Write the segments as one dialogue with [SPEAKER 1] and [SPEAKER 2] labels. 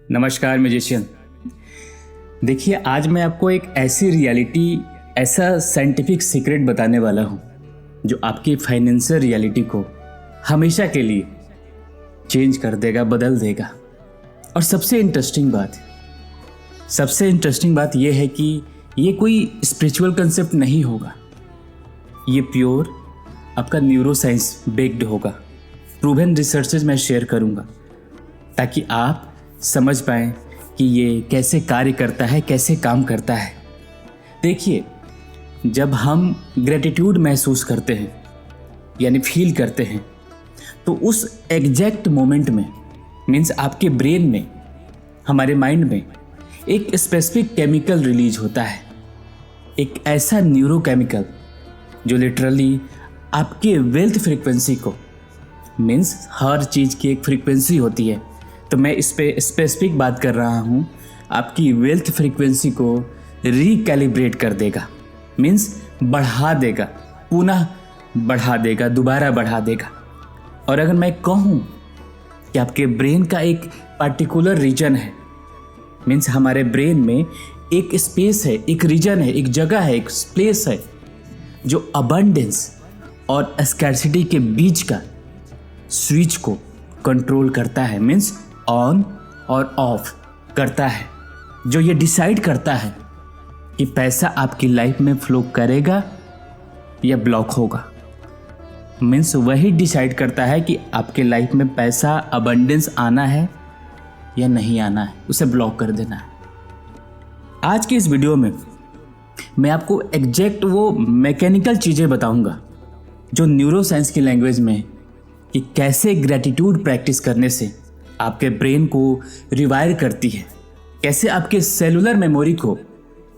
[SPEAKER 1] नमस्कार म्यूजिशियन। देखिए, आज मैं आपको एक ऐसी रियलिटी, ऐसा साइंटिफिक सीक्रेट बताने वाला हूँ जो आपकी फाइनेंशियल रियलिटी को हमेशा के लिए चेंज कर देगा, बदल देगा। और सबसे इंटरेस्टिंग बात यह है कि ये कोई स्पिरिचुअल कंसेप्ट नहीं होगा, ये प्योर आपका न्यूरो साइंस बेस्ड होगा। प्रूवन रिसर्चेज मैं शेयर करूँगा ताकि आप समझ पाएँ कि ये कैसे कार्य करता है, कैसे काम करता है। देखिए, जब हम ग्रेटिट्यूड महसूस करते हैं यानी फील करते हैं, तो उस एग्जैक्ट मोमेंट में मीन्स आपके ब्रेन में, हमारे माइंड में एक स्पेसिफिक केमिकल रिलीज होता है, एक ऐसा न्यूरोकेमिकल जो लिटरली आपके वेल्थ फ्रीक्वेंसी को, मीन्स हर चीज़ की एक फ्रीक्वेंसी होती है, तो मैं इस पे स्पेसिफिक बात कर रहा हूँ, आपकी वेल्थ फ्रीक्वेंसी को रिकैलिब्रेट कर देगा, मीन्स बढ़ा देगा, पुनः बढ़ा देगा, दोबारा बढ़ा देगा। और अगर मैं कहूँ कि आपके ब्रेन का एक पर्टिकुलर रीजन है, मीन्स हमारे ब्रेन में एक स्पेस है, एक रीजन है, एक जगह है, एक प्लेस है जो अबंडेंस और स्कैर्सिटी के बीच का स्विच को कंट्रोल करता है, मीन्स ऑन और ऑफ करता है, जो ये डिसाइड करता है कि पैसा आपकी लाइफ में फ्लो करेगा या ब्लॉक होगा। मीन्स वही डिसाइड करता है कि आपके लाइफ में पैसा अबंडेंस आना है या नहीं आना है, उसे ब्लॉक कर देना है। आज की इस वीडियो में मैं आपको एग्जैक्ट वो मैकेनिकल चीज़ें बताऊंगा जो न्यूरो साइंस की लैंग्वेज में कि कैसे ग्रेटिट्यूड प्रैक्टिस करने से आपके ब्रेन को रिवायर करती है, कैसे आपके सेलुलर मेमोरी को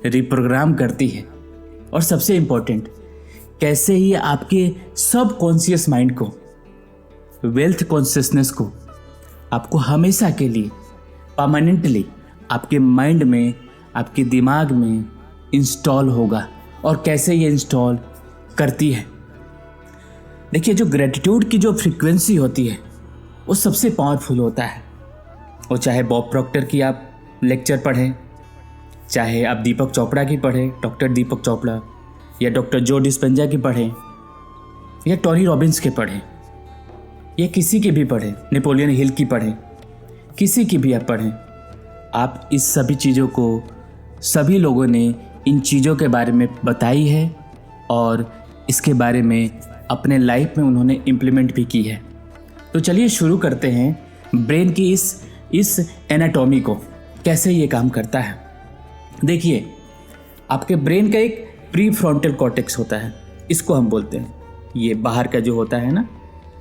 [SPEAKER 1] रिप्रोग्राम करती है, और सबसे इम्पोर्टेंट कैसे ये आपके सब कॉन्शियस माइंड को, वेल्थ कॉन्शियसनेस को आपको हमेशा के लिए परमानेंटली आपके माइंड में, आपके दिमाग में इंस्टॉल होगा, और कैसे ये इंस्टॉल करती है। देखिए, जो ग्रेटिट्यूड की जो फ्रीक्वेंसी होती है वो सबसे पावरफुल होता है। वो चाहे बॉब प्रॉक्टर की आप लेक्चर पढ़ें, चाहे आप दीपक चोपड़ा की पढ़ें, डॉक्टर दीपक चोपड़ा, या डॉक्टर जो डिस्पेंजा की पढ़ें, या टोनी रॉबिन्स के पढ़ें, या किसी की भी पढ़ें, नेपोलियन हिल की पढ़ें, किसी की भी आप पढ़ें, आप इस सभी चीज़ों को, सभी लोगों ने इन चीज़ों के बारे में बताई है और इसके बारे में अपने लाइफ में उन्होंने इम्प्लीमेंट भी की है। तो चलिए शुरू करते हैं ब्रेन की इस एनाटॉमी को, कैसे ये काम करता है। देखिए, आपके ब्रेन का एक प्री फ्रंटल कॉर्टेक्स होता है, इसको हम बोलते हैं, ये बाहर का जो होता है ना,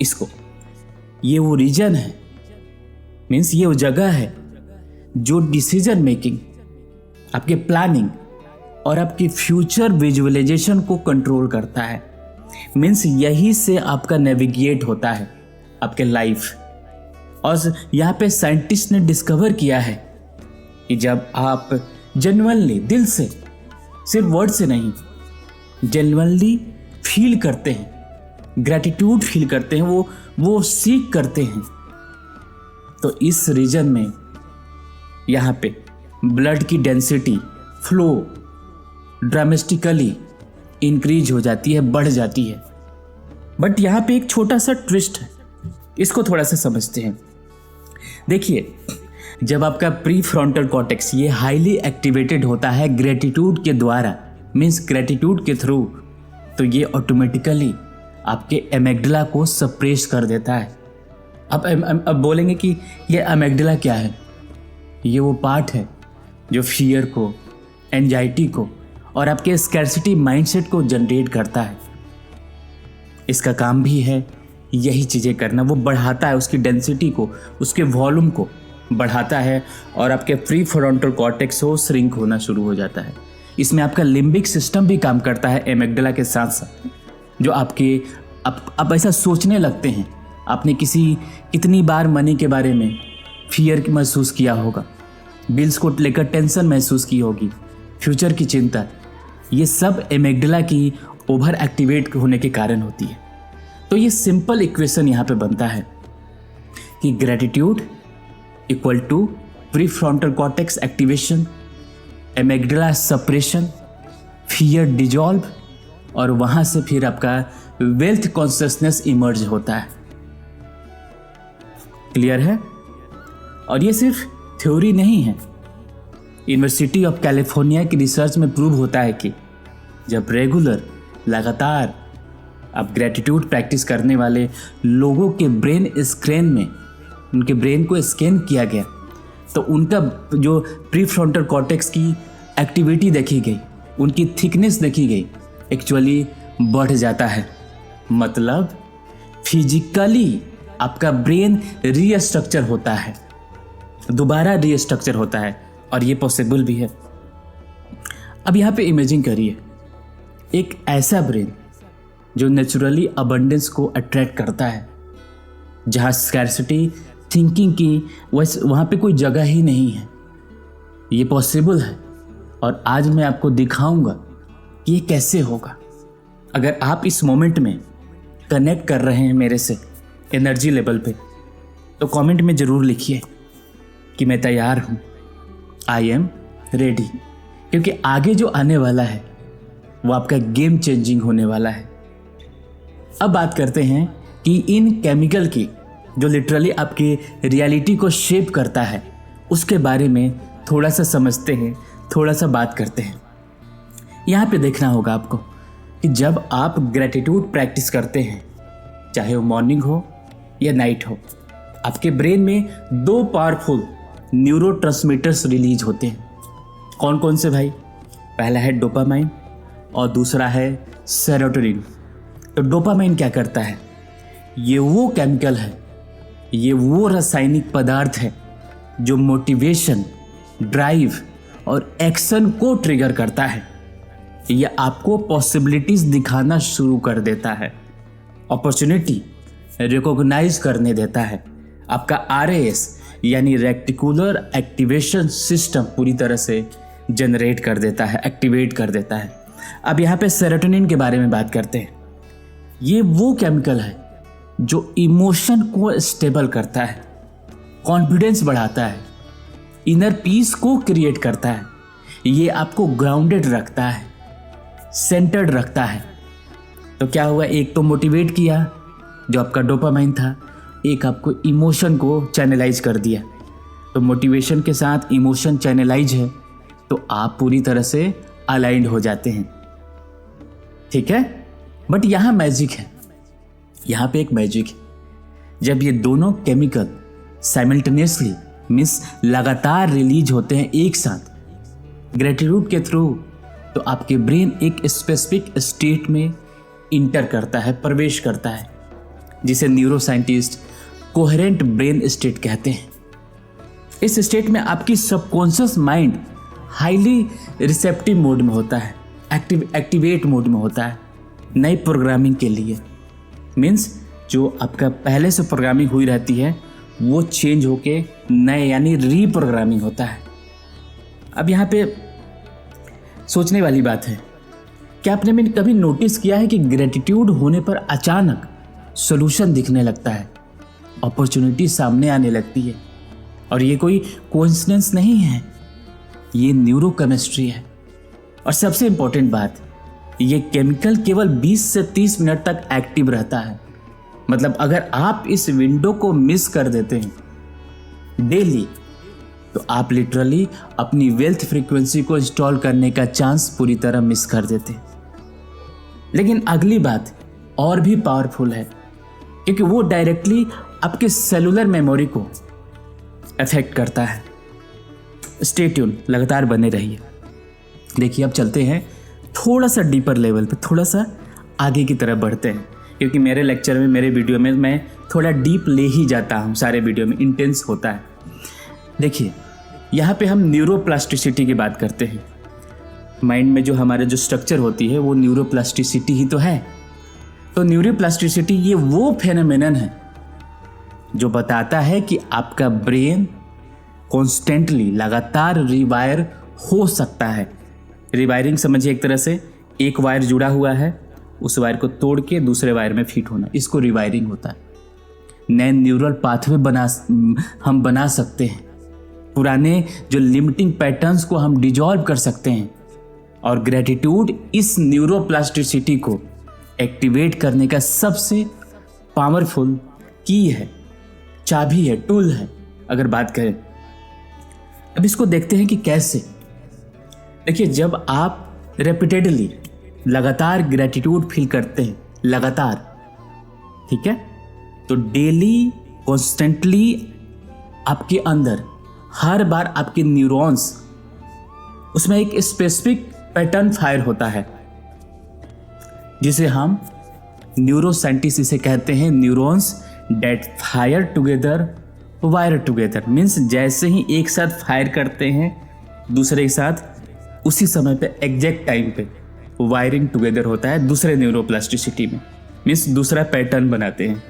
[SPEAKER 1] इसको, ये वो रीजन है, मीन्स ये वो जगह है जो डिसीजन मेकिंग, आपके प्लानिंग और आपकी फ्यूचर विजुअलाइजेशन को कंट्रोल करता है। मीन्स यही से आपका नेविगेट होता है आपके लाइफ। और यहाँ पे साइंटिस्ट ने डिस्कवर किया है कि जब आप जेन्युइनली, दिल से, सिर्फ वर्ड से नहीं, जेन्युइनली फील करते हैं, ग्रेटिट्यूड फील करते हैं, वो सीख करते हैं, तो इस रीजन में यहाँ पे ब्लड की डेंसिटी, फ्लो ड्रामेस्टिकली इंक्रीज हो जाती है, बढ़ जाती है। बट यहाँ पे एक छोटा सा ट्विस्ट है, इसको थोड़ा सा समझते हैं। देखिए, जब आपका प्री फ्रंटल कॉर्टेक्स ये हाईली एक्टिवेटेड होता है ग्रेटिट्यूड के द्वारा, मीन्स ग्रेटिट्यूड के थ्रू, तो ये ऑटोमेटिकली आपके एमिग्डाला को सप्रेस कर देता है। अब बोलेंगे कि ये एमिग्डाला क्या है? ये वो पार्ट है जो फियर को, एंजाइटी को और आपके स्कैर्सिटी माइंडसेट को जनरेट करता है। इसका काम भी है यही चीज़ें करना, वो बढ़ाता है उसकी डेंसिटी को, उसके वॉल्यूम को बढ़ाता है, और आपके प्री फ्रंटल कॉर्टेक्स हो श्रिंक होना शुरू हो जाता है। इसमें आपका लिम्बिक सिस्टम भी काम करता है एमिग्डाला के साथ साथ, जो आपके आप ऐसा सोचने लगते हैं, आपने कितनी बार मनी के बारे में फियर महसूस किया होगा, बिल्स को लेकर टेंशन महसूस की होगी, फ्यूचर की चिंता, ये सब एमिग्डाला की ओवर एक्टिवेट होने के कारण होती है। तो ये सिंपल इक्वेशन यहाँ पे बनता है कि gratitude equal to prefrontal cortex activation, amygdala suppression, fear dissolve, और वहां से फिर आपका वेल्थ कॉन्शियसनेस इमर्ज होता है। क्लियर है? और ये सिर्फ थ्योरी नहीं है। यूनिवर्सिटी ऑफ कैलिफोर्निया की रिसर्च में प्रूव होता है कि जब रेगुलर लगातार आप ग्रेटिट्यूड प्रैक्टिस करने वाले लोगों के ब्रेन स्कैन में उनके ब्रेन को स्कैन किया गया तो उनका जो प्रीफ्रंटल कॉर्टेक्स की एक्टिविटी देखी गई, उनकी थिकनेस देखी गई, एक्चुअली बढ़ जाता है। मतलब फिजिकली आपका ब्रेन रीस्ट्रक्चर होता है, दोबारा रीस्ट्रक्चर होता है, और ये पॉसिबल भी है। अब यहाँ पे इमेजिन करिए एक ऐसा ब्रेन जो नेचुरली अबंडेंस को अट्रैक्ट करता है, जहाँ स्कैर्सिटी थिंकिंग की वहाँ पे कोई जगह ही नहीं है। ये पॉसिबल है, और आज मैं आपको दिखाऊंगा कि ये कैसे होगा। अगर आप इस मोमेंट में कनेक्ट कर रहे हैं मेरे से एनर्जी लेवल पे, तो कमेंट में ज़रूर लिखिए कि मैं तैयार हूँ, आई एम रेडी, क्योंकि आगे जो आने वाला है वो आपका गेम चेंजिंग होने वाला है। अब बात करते हैं कि इन केमिकल की जो लिटरली आपकी रियलिटी को शेप करता है उसके बारे में थोड़ा सा समझते हैं, थोड़ा सा बात करते हैं। यहाँ पे देखना होगा आपको कि जब आप ग्रेटिट्यूड प्रैक्टिस करते हैं, चाहे वो मॉर्निंग हो या नाइट हो, आपके ब्रेन में दो पावरफुल न्यूरोट्रांसमीटर्स रिलीज होते हैं। कौन कौन से भाई? पहला है डोपामाइन और दूसरा है सेरोटोनिन। तो डोपामाइन क्या करता है? ये वो केमिकल है, ये वो रासायनिक पदार्थ है जो मोटिवेशन, ड्राइव और एक्शन को ट्रिगर करता है। ये आपको पॉसिबिलिटीज दिखाना शुरू कर देता है, अपॉर्चुनिटी रिकॉग्नाइज करने देता है। आपका RAS यानी रेक्टिकुलर एक्टिवेशन सिस्टम पूरी तरह से जनरेट कर देता है, एक्टिवेट कर देता है। अब यहाँ पे सेरोटोनिन के बारे में बात करते हैं। ये वो केमिकल है जो इमोशन को स्टेबल करता है, कॉन्फिडेंस बढ़ाता है, इनर पीस को क्रिएट करता है। ये आपको ग्राउंडेड रखता है, सेंटर्ड रखता है। तो क्या हुआ? एक तो मोटिवेट किया जो आपका डोपामाइन था, एक आपको इमोशन को चैनलाइज कर दिया। तो मोटिवेशन के साथ इमोशन चैनलाइज है तो आप पूरी तरह से अलाइंड हो जाते हैं। ठीक है? बट यहाँ मैजिक है, यहाँ पे एक मैजिक है। जब ये दोनों केमिकल साइमल्टेनियसली मीन्स लगातार रिलीज होते हैं एक साथ ग्रेटिट्यूड के थ्रू, तो आपके ब्रेन एक स्पेसिफिक स्टेट में इंटर करता है, प्रवेश करता है, जिसे न्यूरोसाइंटिस्ट कोहेरेंट ब्रेन स्टेट कहते हैं। इस स्टेट में आपकी subconscious mind highly receptive mode में होता है, एक्टिवेट मोड में होता है नई प्रोग्रामिंग के लिए। मीन्स जो आपका पहले से प्रोग्रामिंग हुई रहती है वो चेंज होके नए यानी रीप्रोग्रामिंग होता है। अब यहाँ पे सोचने वाली बात है, क्या आपने मैंने कभी नोटिस किया है कि ग्रेटिट्यूड होने पर अचानक सॉल्यूशन दिखने लगता है, अपॉर्चुनिटी सामने आने लगती है? और ये कोई कोइंसिडेंस नहीं है, ये न्यूरोकेमिस्ट्री है। और सबसे इंपॉर्टेंट बात, ये केमिकल केवल 20 से 30 मिनट तक एक्टिव रहता है। मतलब अगर आप इस विंडो को मिस कर देते हैं डेली, तो आप लिटरली अपनी वेल्थ फ्रीक्वेंसी को इंस्टॉल करने का चांस पूरी तरह मिस कर देते हैं। लेकिन अगली बात और भी पावरफुल है, क्योंकि वो डायरेक्टली आपके सेलुलर मेमोरी को अफेक्ट करता है। स्टे ट्यून, लगातार बने रहिए। देखिए अब चलते हैं थोड़ा सा डीपर लेवल पे, थोड़ा सा आगे की तरफ बढ़ते हैं, क्योंकि मेरे लेक्चर में, मेरे वीडियो में मैं थोड़ा डीप ले ही जाता हूँ, सारे वीडियो में इंटेंस होता है। देखिए यहाँ पे हम न्यूरोप्लास्टिसिटी की बात करते हैं। माइंड में जो हमारे जो स्ट्रक्चर होती है वो न्यूरोप्लास्टिसिटी ही तो है। तो न्यूरोप्लास्टिसिटी ये वो फेनोमेनन है जो बताता है कि आपका ब्रेन कॉन्स्टेंटली लगातार रिवायर हो सकता है। रिवायरिंग समझिए, एक तरह से एक वायर जुड़ा हुआ है, उस वायर को तोड़ के दूसरे वायर में फिट होना, इसको रिवायरिंग होता है। नए न्यूरल पाथवे हम बना सकते हैं। पुराने जो लिमिटिंग पैटर्न्स को हम डिजॉल्व कर सकते हैं। और ग्रेटिट्यूड इस न्यूरोप्लास्टिसिटी को एक्टिवेट करने का सबसे पावरफुल की है, चाबी है, टूल है अगर बात करें। अब इसको देखते हैं कि कैसे। देखिए, जब आप रिपीटेडली लगातार ग्रेटिट्यूड फील करते हैं, लगातार, ठीक है, तो डेली कॉन्स्टेंटली आपके अंदर हर बार आपके न्यूरॉन्स, उसमें एक स्पेसिफिक पैटर्न फायर होता है जिसे हम न्यूरो साइंटिस्ट इसे कहते हैं neurons that fire together wire together. Means जैसे ही एक साथ फायर करते हैं दूसरे के साथ उसी समय पे एग्जैक्ट टाइम पे वायरिंग टुगेदर होता है दूसरे न्यूरोप्लास्टिसिटी में। मीन्स दूसरा पैटर्न बनाते हैं।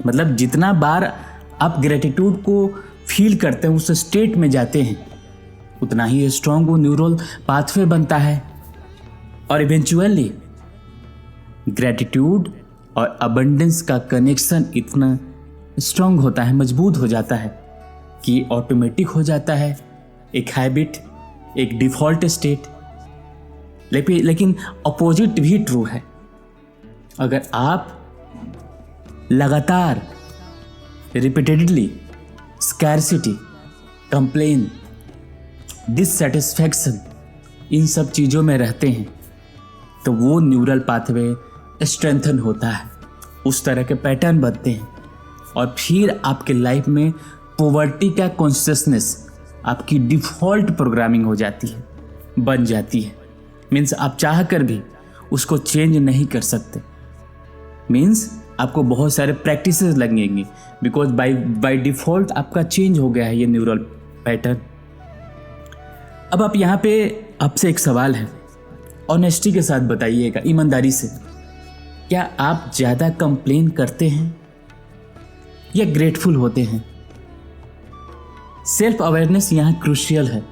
[SPEAKER 1] मतलब जितना बार आप ग्रेटिट्यूड को फील करते हैं, उस स्टेट में जाते हैं, उतना ही स्ट्रॉन्ग वो न्यूरल पाथवे बनता है। और इवेंचुअली ग्रेटिट्यूड और अबंडेंस का कनेक्शन इतना स्ट्रॉन्ग होता है, मजबूत हो जाता है कि ऑटोमेटिक हो जाता है, एक हैबिट, एक डिफ़ॉल्ट स्टेट। लेकिन अपोजिट भी ट्रू है। अगर आप लगातार रिपीटेडली स्कैरसिटी, कंप्लेन, डिससेटिस्फैक्शन, इन सब चीज़ों में रहते हैं तो वो न्यूरल पाथवे स्ट्रेंथन होता है, उस तरह के पैटर्न बनते हैं। और फिर आपके लाइफ में पॉवर्टी का कॉन्शियसनेस आपकी डिफ़ॉल्ट प्रोग्रामिंग हो जाती है, बन जाती है। मीन्स आप चाह कर भी उसको चेंज नहीं कर सकते। मीन्स आपको बहुत सारे प्रैक्टिसेस लगेंगे बिकॉज बाय डिफ़ॉल्ट आपका चेंज हो गया है ये न्यूरल पैटर्न। अब आप यहाँ पे आपसे एक सवाल है, ऑनेस्टी के साथ बताइएगा, ईमानदारी से, क्या आप ज़्यादा कंप्लेन करते हैं या ग्रेटफुल होते हैं? सेल्फ अवेयरनेस यहाँ क्रूशियल है।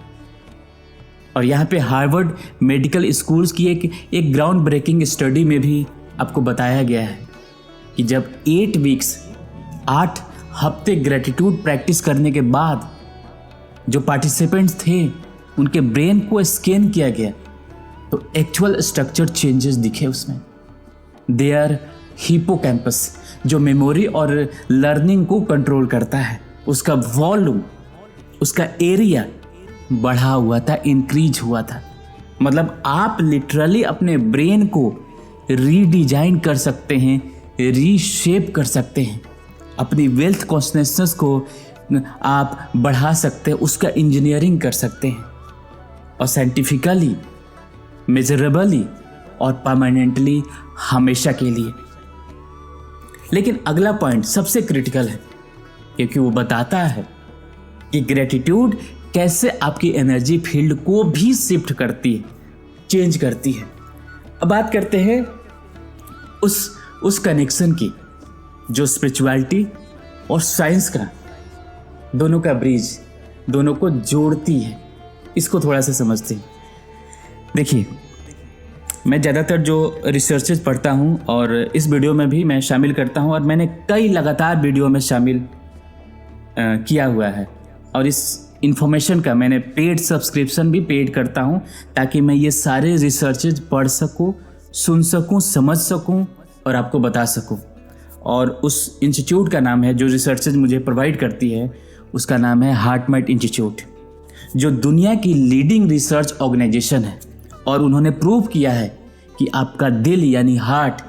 [SPEAKER 1] और यहाँ पे हार्वर्ड मेडिकल स्कूल्स की एक ग्राउंड ब्रेकिंग स्टडी में भी आपको बताया गया है कि जब 8 हफ्ते ग्रेटिट्यूड प्रैक्टिस करने के बाद जो पार्टिसिपेंट्स थे उनके ब्रेन को स्कैन किया गया तो एक्चुअल स्ट्रक्चर चेंजेस दिखे उसमें। देयर हिपोकैम्पस जो मेमोरी और लर्निंग को कंट्रोल करता है, उसका वॉल्यूम, उसका एरिया बढ़ा हुआ था, इंक्रीज हुआ था। मतलब आप लिटरली अपने ब्रेन को रीडिजाइन कर सकते हैं, रीशेप कर सकते हैं, अपनी वेल्थ कॉन्शसनेस को आप बढ़ा सकते हैं, उसका इंजीनियरिंग कर सकते हैं और साइंटिफिकली, मेजरेबली और परमानेंटली, हमेशा के लिए। लेकिन अगला पॉइंट सबसे क्रिटिकल है क्योंकि वो बताता है कि ग्रेटिट्यूड कैसे आपकी एनर्जी फील्ड को भी शिफ्ट करती है, चेंज करती है। अब बात करते हैं उस कनेक्शन की जो स्पिरिचुअलिटी और साइंस का, दोनों का ब्रिज, दोनों को जोड़ती है। इसको थोड़ा सा समझते हैं। देखिए, मैं ज़्यादातर जो रिसर्चेज पढ़ता हूँ और इस वीडियो में भी मैं शामिल करता हूँ और मैंने कई लगातार वीडियो में शामिल किया हुआ है और इस इन्फॉर्मेशन का मैंने पेड सब्सक्रिप्शन भी पेड करता हूँ ताकि मैं ये सारे रिसर्चेज पढ़ सकूँ, सुन सकूँ, समझ सकूँ और आपको बता सकूँ। और उस इंस्टीट्यूट का नाम है, जो रिसर्चेज मुझे प्रोवाइड करती है, उसका नाम है हार्टमैट इंस्टीट्यूट, जो दुनिया की लीडिंग रिसर्च ऑर्गेनाइजेशन है। और उन्होंने प्रूव किया है कि आपका दिल यानी हार्ट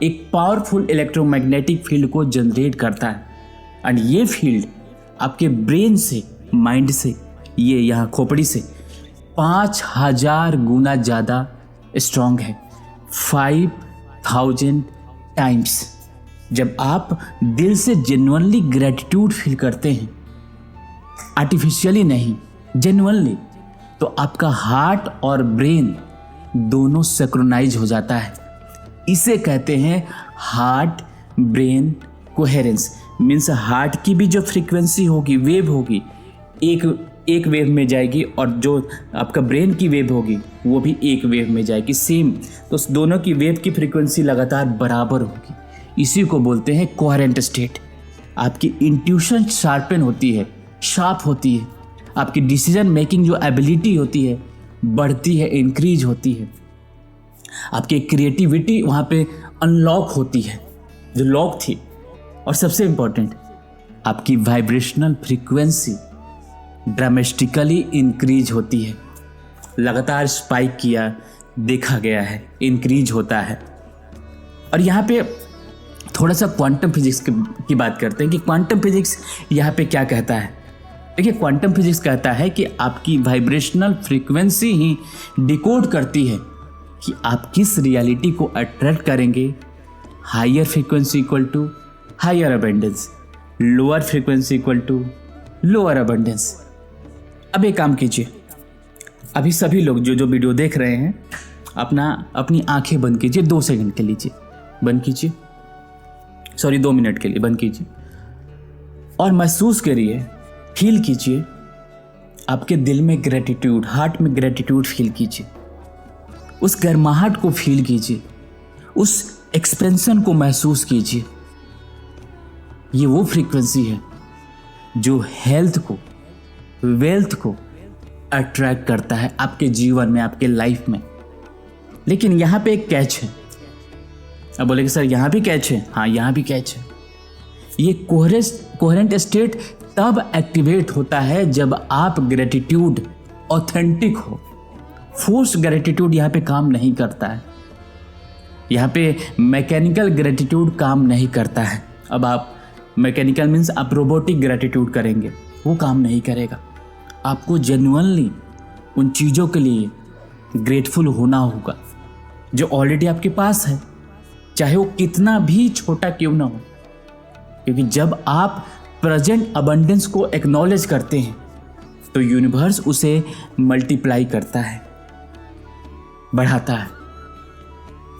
[SPEAKER 1] एक पावरफुल इलेक्ट्रोमैग्नेटिक फील्ड को जनरेट करता है एंड ये फील्ड आपके ब्रेन से, माइंड से, ये यहाँ खोपड़ी से 5000 गुना ज़्यादा स्ट्रॉन्ग है, 5000 टाइम्स। जब आप दिल से जेन्युइनली ग्रेटिट्यूड फील करते हैं, आर्टिफिशियली नहीं, जेन्युइनली, तो आपका हार्ट और ब्रेन दोनों सिंक्रोनाइज हो जाता है। इसे कहते हैं heart brain coherence. Means heart की भी जो फ्रीक्वेंसी होगी, वेव होगी, एक वेव में जाएगी और जो आपका ब्रेन की वेव होगी वो भी एक वेव में जाएगी, सेम। तो दोनों की वेव की फ्रीक्वेंसी लगातार बराबर होगी। इसी को बोलते हैं कोहेरेंट स्टेट। आपकी इंट्यूशन शार्पन होती है शार्प होती है, आपकी डिसीजन मेकिंग जो एबिलिटी होती है बढ़ती है, इंक्रीज होती है, आपकी क्रिएटिविटी वहाँ पे अनलॉक होती है जो लॉक थी, और सबसे इम्पोर्टेंट आपकी वाइब्रेशनल फ्रीक्वेंसी ड्रामेस्टिकली इंक्रीज होती है। लगातार स्पाइक किया देखा गया है, इंक्रीज होता है। और यहाँ पे थोड़ा सा क्वांटम फिजिक्स की बात करते हैं कि क्वांटम फिजिक्स यहाँ पे क्या कहता है। देखिए, क्वांटम फिजिक्स कहता है कि आपकी वाइब्रेशनल फ्रीक्वेंसी ही डिकोड करती है कि आप किस रियलिटी को अट्रैक्ट करेंगे। Higher frequency equal to higher abundance, lower frequency equal to lower abundance. अब एक काम कीजिए, अभी सभी लोग जो वीडियो देख रहे हैं अपनी आंखें बंद कीजिए, 2 सेकंड के लिए बंद कीजिए, 2 मिनट के लिए बंद कीजिए और महसूस करिए, फील कीजिए आपके दिल में ग्रेटिट्यूड, हार्ट में ग्रेटिट्यूड फील कीजिए, उस गर्माहट को फील कीजिए, उस एक्सपेंशन को महसूस कीजिए। ये वो फ्रीक्वेंसी है जो हेल्थ को, वेल्थ को अट्रैक्ट करता है आपके जीवन में, आपके लाइफ में। लेकिन यहाँ पे एक कैच है। अब बोले कि सर यहाँ भी कैच है। हाँ, यहाँ भी कैच है। ये कोहेरेंट स्टेट तब एक्टिवेट होता है जब आप ग्रेटिट्यूड ऑथेंटिक हो। फोर्स ग्रेटिट्यूड यहाँ पे काम नहीं करता है, यहाँ पे मैकेनिकल ग्रेटिट्यूड काम नहीं करता है। अब आप मैकेनिकल मीन्स आप रोबोटिक ग्रेटिट्यूड करेंगे, वो काम नहीं करेगा। आपको जेन्युइनली उन चीज़ों के लिए ग्रेटफुल होना होगा जो ऑलरेडी आपके पास है, चाहे वो कितना भी छोटा क्यों ना हो। क्योंकि जब आप प्रेजेंट अबंडेंस को एक्नॉलेज करते हैं तो यूनिवर्स उसे मल्टीप्लाई करता है, बढ़ाता है।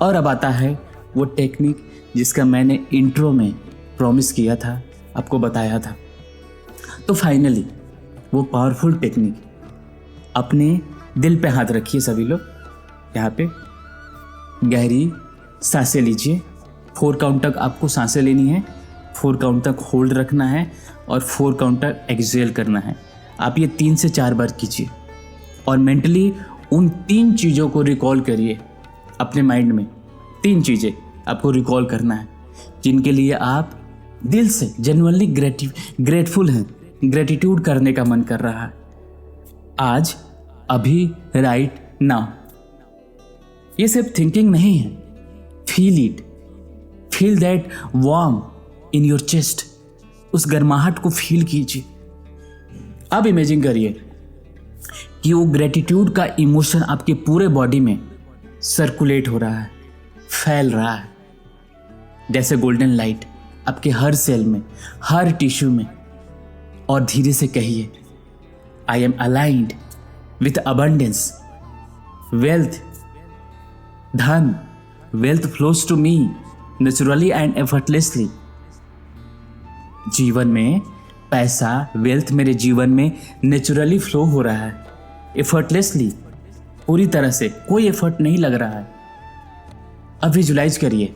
[SPEAKER 1] और अब आता है वो टेक्निक जिसका मैंने इंट्रो में प्रॉमिस किया था, आपको बताया था। तो फाइनली वो पावरफुल टेक्निक, अपने दिल पे हाथ रखिए सभी लोग, यहाँ पे गहरी सांसें लीजिए। 4 काउंट तक आपको सांसें लेनी है, 4 काउंट तक होल्ड रखना है और 4 काउंट तक एक्सहेल करना है। आप ये 3 से 4 बार कीजिए और मेंटली उन 3 चीज़ों को रिकॉल करिए अपने माइंड में। 3 चीज़ें आपको रिकॉल करना है जिनके लिए आप दिल से जेन्युइनली ग्रेटफुल हैं, ग्रेटिट्यूड करने का मन कर रहा है आज, अभी, राइट नाउ। ये सिर्फ थिंकिंग नहीं है, feel it, feel that warm in your chest, उस गर्माहट को फील कीजिए। अब इमेजिन करिए कि वो ग्रेटिट्यूड का इमोशन आपके पूरे बॉडी में सर्कुलेट हो रहा है, फैल रहा है जैसे गोल्डन लाइट आपके हर सेल में, हर टिश्यू में। और धीरे से कहिए, I am aligned with abundance, wealth, धन, wealth flows to me naturally and effortlessly. जीवन में पैसा, वेल्थ मेरे जीवन में नेचुरली फ्लो हो रहा है, एफर्टलेसली, पूरी तरह से, कोई एफर्ट नहीं लग रहा है। अब विजुलाइज करिए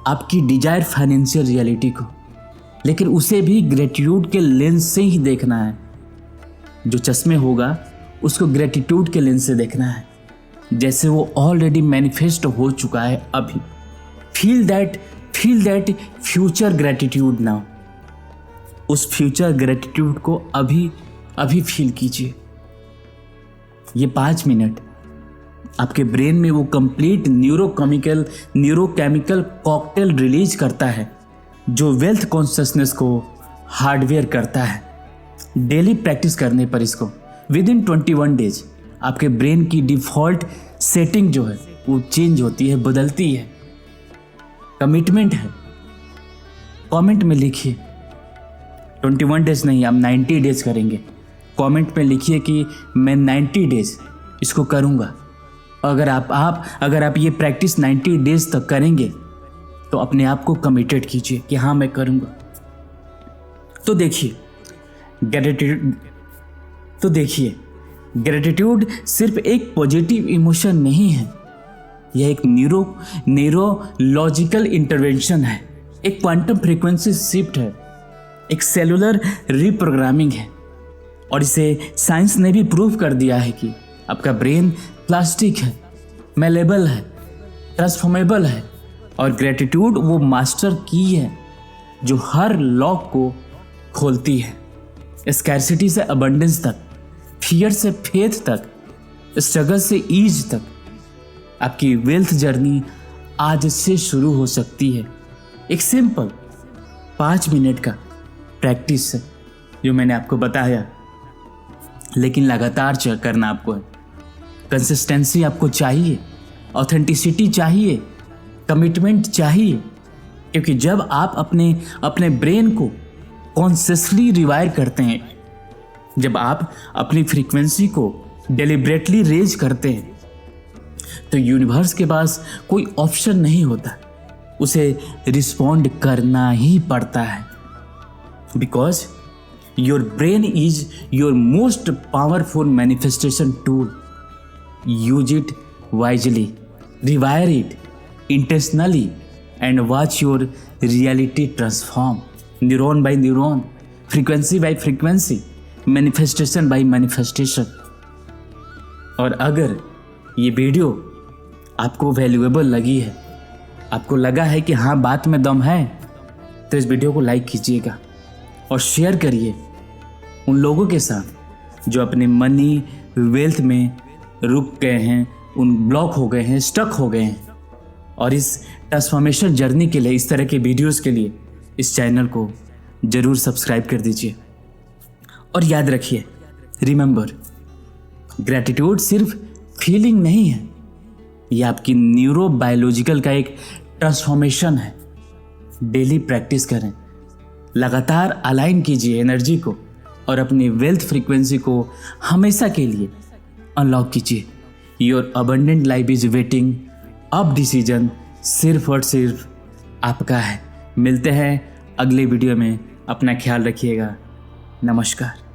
[SPEAKER 1] आपकी डिजायर फाइनेंशियल रियलिटी को, लेकिन उसे भी ग्रेटिट्यूड के लेंस से ही देखना है। जो चश्मे होगा उसको ग्रेटिट्यूड के लेंस से देखना है, जैसे वो ऑलरेडी मैनिफेस्ट हो चुका है अभी। Feel that future gratitude now. उस फ्यूचर ग्रेटिट्यूड को अभी फील कीजिए। ये 5 मिनट आपके ब्रेन में वो कंप्लीट न्यूरोकेमिकल कॉकटेल रिलीज करता है जो वेल्थ कॉन्शियसनेस को हार्डवेयर करता है। डेली प्रैक्टिस करने पर इसको विद इन 21 डेज आपके ब्रेन की डिफ़ॉल्ट सेटिंग जो है वो चेंज होती है, बदलती है। कमिटमेंट है। कमेंट में लिखिए, 21 डेज नहीं, आप 90 डेज करेंगे। कमेंट में लिखिए कि मैं 90 डेज इसको करूँगा। अगर आप ये प्रैक्टिस 90 डेज तक करेंगे तो अपने आप को कमिटेड कीजिए कि हाँ मैं करूँगा। तो देखिए ग्रेटिट्यूड सिर्फ एक पॉजिटिव इमोशन नहीं है, यह एक न्यूरोलॉजिकल इंटरवेंशन है, एक क्वांटम फ्रीक्वेंसी शिफ्ट है, एक सेलुलर रिप्रोग्रामिंग है और इसे साइंस ने भी प्रूव कर दिया है कि आपका ब्रेन प्लास्टिक है, मेलेबल है, ट्रांसफॉर्मेबल है और ग्रेटिट्यूड वो मास्टर की है जो हर लॉक को खोलती है। स्कैर्सिटी से अबंडेंस तक, फियर से फेथ तक, स्ट्रगल से ईज तक आपकी वेल्थ जर्नी आज से शुरू हो सकती है। एक सिंपल 5 मिनट का प्रैक्टिस है जो मैंने आपको बताया, लेकिन लगातार चेक करना आपको है। कंसिस्टेंसी आपको चाहिए, ऑथेंटिसिटी चाहिए, कमिटमेंट चाहिए, क्योंकि जब आप अपने ब्रेन को कॉन्शियसली रिवायर करते हैं, जब आप अपनी फ्रीक्वेंसी को डेलिब्रेटली रेज करते हैं, तो यूनिवर्स के पास कोई ऑप्शन नहीं होता, उसे रिस्पॉन्ड करना ही पड़ता है। Because your brain is your most powerful manifestation tool. Use it wisely, rewire it intentionally and watch your reality transform, neuron by neuron, frequency by frequency, manifestation by manifestation. और अगर ये वीडियो आपको valuable लगी है, आपको लगा है कि हाँ बात में दम है, तो इस वीडियो को लाइक कीजिएगा और शेयर करिए उन लोगों के साथ जो अपने मनी वेल्थ में रुक गए हैं, उन ब्लॉक हो गए हैं, स्टक हो गए हैं। और इस ट्रांसफॉर्मेशन जर्नी के लिए, इस तरह के वीडियोस के लिए इस चैनल को ज़रूर सब्सक्राइब कर दीजिए। और याद रखिए, रिमेंबर, ग्रैटिट्यूड सिर्फ फीलिंग नहीं है, ये आपकी न्यूरोबायोलॉजिकल का एक ट्रांसफॉर्मेशन है। डेली प्रैक्टिस करें, लगातार अलाइन कीजिए एनर्जी को और अपनी वेल्थ फ्रीक्वेंसी को हमेशा के लिए अनलॉक कीजिए। Your abundant life is waiting. अब डिसीजन सिर्फ और सिर्फ आपका है। मिलते हैं अगले वीडियो में। अपना ख्याल रखिएगा। नमस्कार।